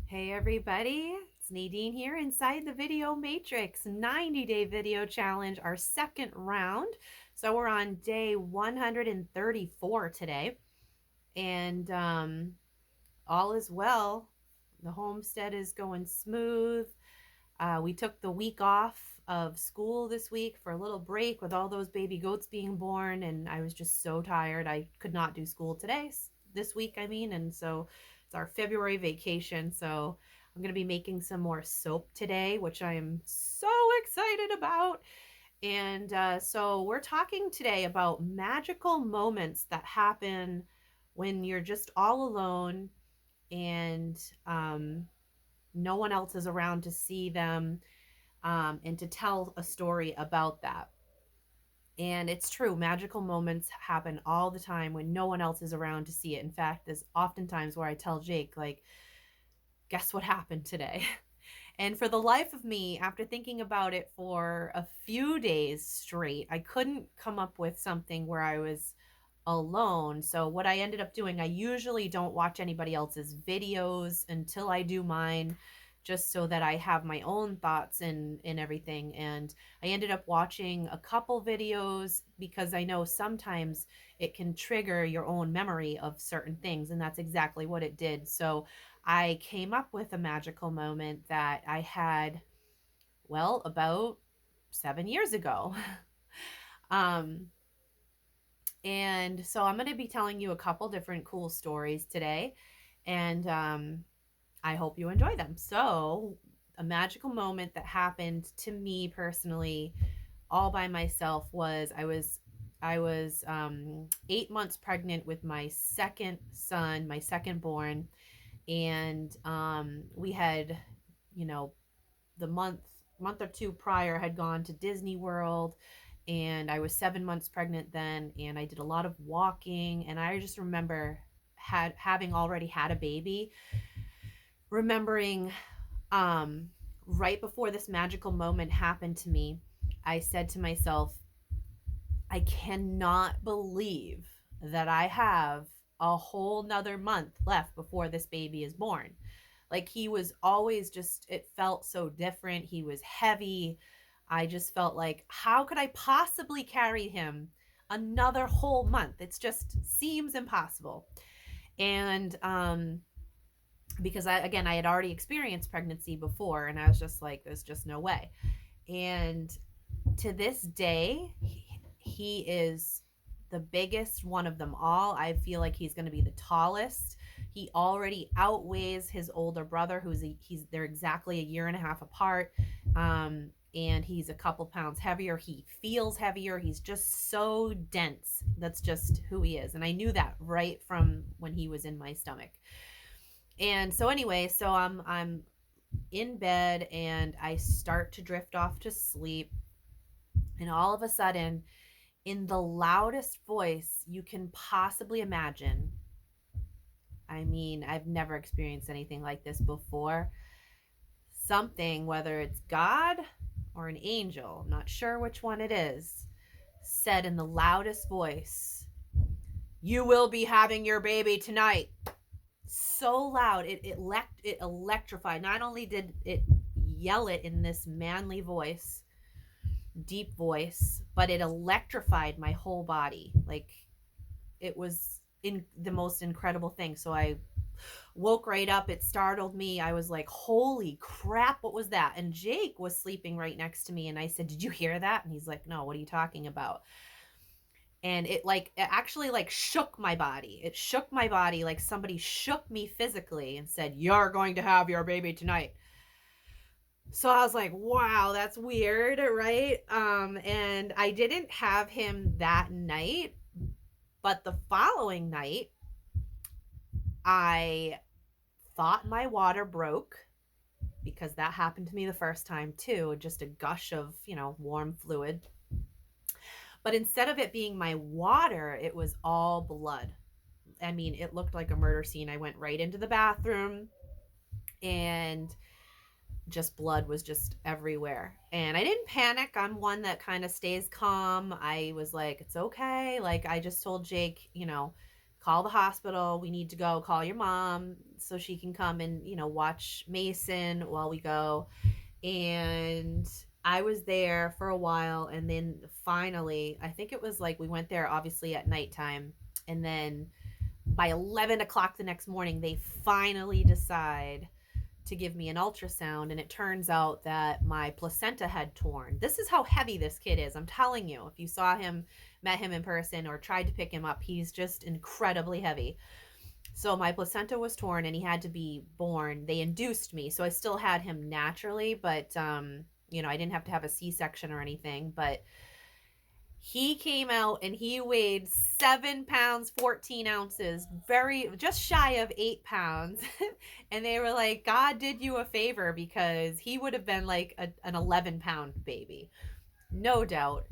Hey everybody, it's Nadine here inside the Video Matrix 90-day video challenge, our second round. So we're on day 134 today, and all is well. The homestead is going smooth. We took the week off of school this week for a little break with all those baby goats being born, and I was just so tired. I could not do school today, this week, I mean, and so it's our February vacation. So I'm going to be making some more soap today, which I am so excited about. And so we're talking today about magical moments that happen when you're just all alone and no one else is around to see them, and to tell a story about that. And it's true, magical moments happen all the time when no one else is around to see it. In fact, there's oftentimes where I tell Jake, like, guess what happened today? And for the life of me, after thinking about it for a few days straight, I couldn't come up with something where I was alone. So what I ended up doing, I usually don't watch anybody else's videos until I do mine, just so that I have my own thoughts and everything. And I ended up watching a couple videos because I know sometimes it can trigger your own memory of certain things, and that's exactly what it did. So I came up with a magical moment that I had, well, about 7 years ago. um, and so I'm going to be telling you a couple different cool stories today, and I hope you enjoy them. So, a magical moment that happened to me personally, all by myself, was I was 8 months pregnant with my second son, my second born, and we had, you know, the month or two prior had gone to Disney World, and I was 7 months pregnant then, and I did a lot of walking, and I just remember having already had a baby, remembering um right before this magical moment happened to me, I said to myself, I cannot believe that I have a whole nother month left before this baby is born. Like, he was always just, it felt so different. He was heavy. I just felt like, how could I possibly carry him another whole month? It just seems impossible. And because I had already experienced pregnancy before, and I was just like, there's just no way. And to this day, he is the biggest one of them all. I feel like he's going to be the tallest. He already outweighs his older brother, they're exactly a year and a half apart. And he's a couple pounds heavier. He feels heavier. He's just so dense. That's just who he is. And I knew that right from when he was in my stomach. And so anyway, so I'm in bed and I start to drift off to sleep. And all of a sudden, in the loudest voice you can possibly imagine, I mean, I've never experienced anything like this before. Something, whether it's God or an angel, I'm not sure which one it is, said in the loudest voice, "You will be having your baby tonight." So loud, it electrified. Not only did it yell it in this manly voice, deep voice, but it electrified my whole body. Like, it was in the most incredible thing. So I woke right up. It startled me. I was like, holy crap, what was that? And Jake was sleeping right next to me, and I said, did you hear that? And he's like, no, what are you talking about? And it actually like shook my body. It shook my body like somebody shook me physically and said, you're going to have your baby tonight. So I was like, wow, that's weird, right? And I didn't have him that night, but the following night, I thought my water broke, because that happened to me the first time too, just a gush of, warm fluid. But instead of it being my water, it was all blood. I mean, it looked like a murder scene. I went right into the bathroom, and just blood was just everywhere. And I didn't panic. I'm one that kind of stays calm. I was like, it's okay. Like, I just told Jake, call the hospital. We need to go. Call your mom so she can come and, watch Mason while we go. And I was there for a while. And then finally, I think it was like we went there obviously at nighttime. And then by 11 o'clock the next morning, they finally decide to give me an ultrasound, and it turns out that my placenta had torn. This is how heavy this kid is. I'm telling you, if you saw him, met him in person, or tried to pick him up, he's just incredibly heavy. So my placenta was torn and he had to be born. They induced me. So I still had him naturally, but I didn't have to have a C-section or anything, but he came out and he weighed 7 pounds 14 ounces, very just shy of 8 pounds. And they were like, God did you a favor, because he would have been like an 11-pound baby, no doubt.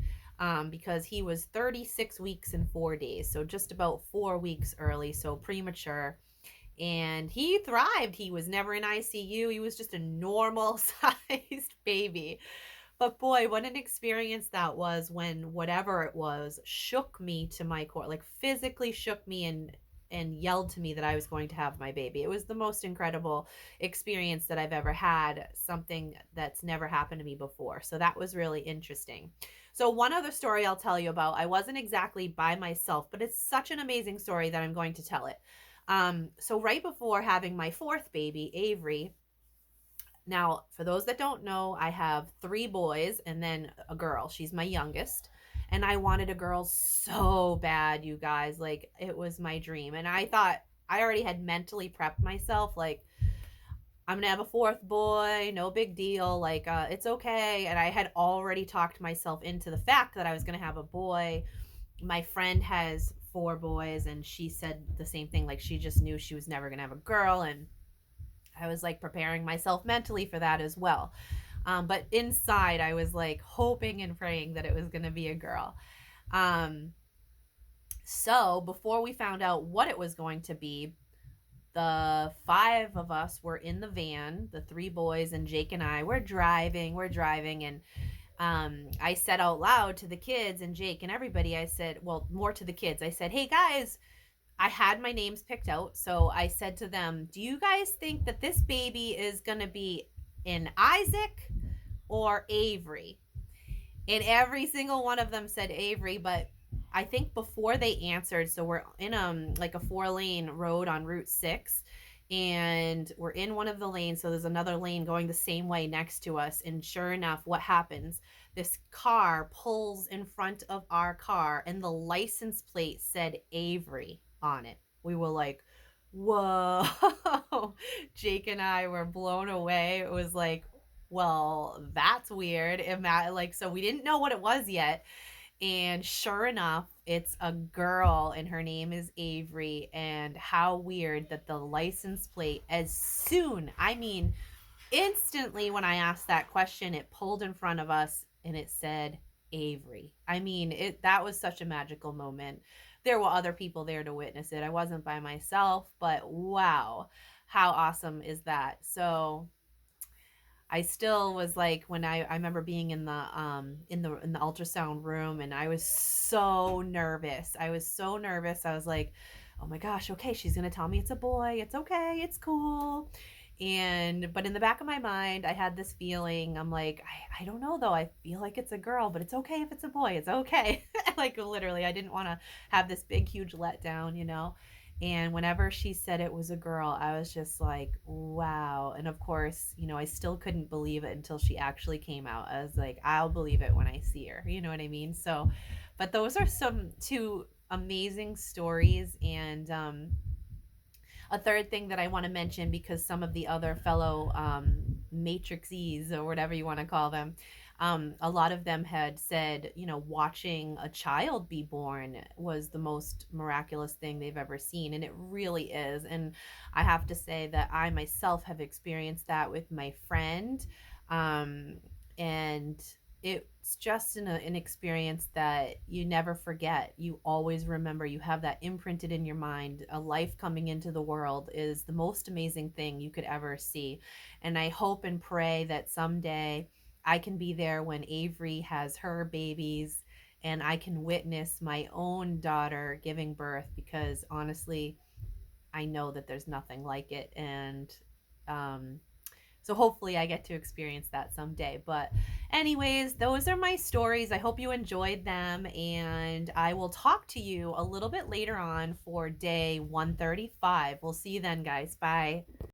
Because he was 36 weeks and 4 days, so just about 4 weeks early, so premature. And he thrived. He was never in ICU. He was just a normal sized baby. But boy, what an experience that was, when whatever it was shook me to my core, like physically shook me and yelled to me that I was going to have my baby. It was the most incredible experience that I've ever had, something that's never happened to me before. So that was really interesting. So one other story I'll tell you about. I wasn't exactly by myself, but it's such an amazing story that I'm going to tell it. So right before having my fourth baby, Avery, now, for those that don't know, I have three boys and then a girl. She's my youngest. And I wanted a girl so bad, you guys. Like, it was my dream. And I thought I already had mentally prepped myself. Like, I'm going to have a fourth boy. No big deal. Like, it's okay. And I had already talked myself into the fact that I was going to have a boy. My friend has four boys, and she said the same thing. Like, she just knew she was never going to have a girl. And I was like preparing myself mentally for that as well. But inside, I was like hoping and praying that it was going to be a girl. Um, so before we found out what it was going to be, the five of us were in the van, the three boys and Jake and I. We're driving, and I said out loud to the kids and Jake and everybody, I said, well, more to the kids, I said, hey guys, I had my names picked out. So I said to them, do you guys think that this baby is going to be in Isaac or Avery? And every single one of them said Avery, but I think before they answered, so we're in like a 4-lane road on Route 6, and we're in one of the lanes, so there's another lane going the same way next to us, and sure enough, what happens? This car pulls in front of our car and the license plate said Avery on it. We were like, whoa. Jake and I were blown away. It was like, well, that's weird. Like, so we didn't know what it was yet. And sure enough, it's a girl and her name is Avery. And how weird that the license plate, as soon, I mean, instantly when I asked that question, it pulled in front of us and it said Avery. I mean, that was such a magical moment. There were other people there to witness it. I wasn't by myself, but wow, how awesome is that? So I still was like, when I remember being in the ultrasound room, and I was so nervous. I was so nervous. I was like, oh my gosh, okay, she's gonna tell me it's a boy. It's okay, it's cool. And but in the back of my mind, I had this feeling. I'm like, I don't know though. I feel like it's a girl, but it's okay if it's a boy. It's okay. Like literally, I didn't want to have this big, huge letdown. And whenever she said it was a girl, I was just like, wow. And of course, I still couldn't believe it until she actually came out. I was like, I'll believe it when I see her. You know what I mean? So, but those are some two amazing stories. And a third thing that I want to mention, because some of the other fellow Matrixes, or whatever you want to call them, a lot of them had said, watching a child be born was the most miraculous thing they've ever seen. And it really is. And I have to say that I myself have experienced that with my friend. And it's just an experience that you never forget. You always remember. You have that imprinted in your mind. A life coming into the world is the most amazing thing you could ever see. And I hope and pray that someday I can be there when Avery has her babies, and I can witness my own daughter giving birth, because honestly, I know that there's nothing like it. And um, so hopefully I get to experience that someday. But, anyways, those are my stories. I hope you enjoyed them. And I will talk to you a little bit later on for day 135. We'll see you then, guys. Bye.